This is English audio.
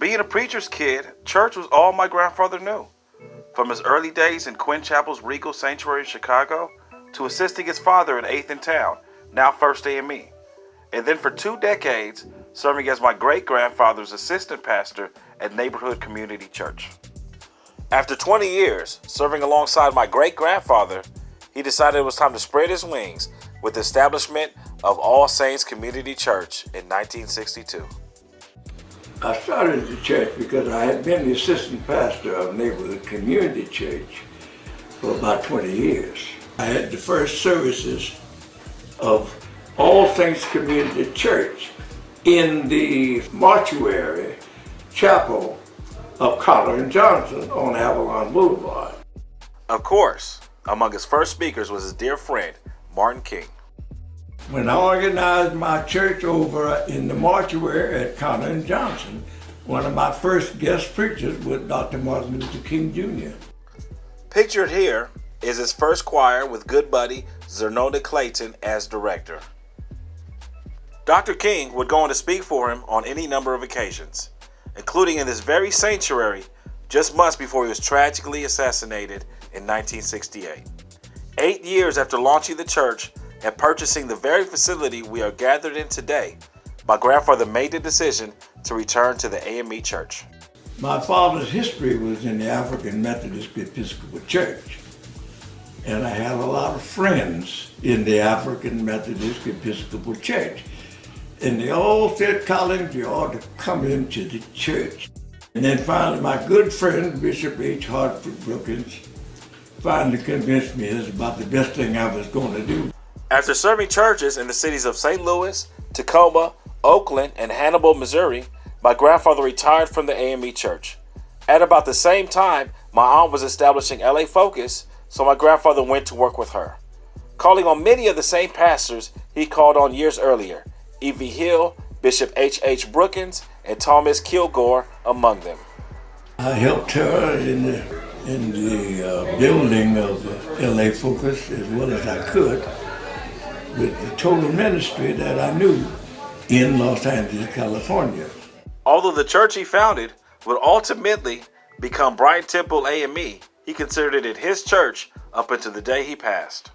Being a preacher's kid, church was all my grandfather knew. From his early days in Quinn Chapel's Regal Sanctuary in Chicago to assisting his father at 8th in Town, now First AME. And then for 2 decades, serving as my great-grandfather's assistant pastor at Neighborhood Community Church. After 20 years serving alongside my great-grandfather, he decided it was time to spread his wings with the establishment of All Saints Community Church in 1962. I started the church because I had been the assistant pastor of Neighborhood Community Church for about 20 years. I had the first services of All Saints Community Church in the mortuary chapel of Connor and Johnson on Avalon Boulevard. Of course, among his first speakers was his dear friend, Martin King. When I organized my church over in the mortuary at Connor and Johnson, one of my first guest preachers was Dr. Martin Luther King Jr. Pictured here is his first choir with good buddy Zernona Clayton as director. Dr. King would go on to speak for him on any number of occasions, including in this very sanctuary just months before he was tragically assassinated in 1968. 8 years after launching the church and purchasing the very facility we are gathered in today, my grandfather made the decision to return to the AME Church. My father's history was in the African Methodist Episcopal Church, and I had a lot of friends in the African Methodist Episcopal Church. And they all said, Collins, you ought to come into the church. And then finally, my good friend, Bishop H. Hartford Brookins, finally convinced me it was about the best thing I was going to do. After serving churches in the cities of St. Louis, Tacoma, Oakland, and Hannibal, Missouri, my grandfather retired from the AME Church. At about the same time, my aunt was establishing LA Focus, so my grandfather went to work with her, calling on many of the same pastors he called on years earlier, E.V. Hill, Bishop H.H. Brookins, and Thomas Kilgore among them. I helped her in the building of LA Focus as well as I could with the total ministry that I knew in Los Angeles, California. Although the church he founded would ultimately become Brighton Temple AME, he considered it his church up until the day he passed.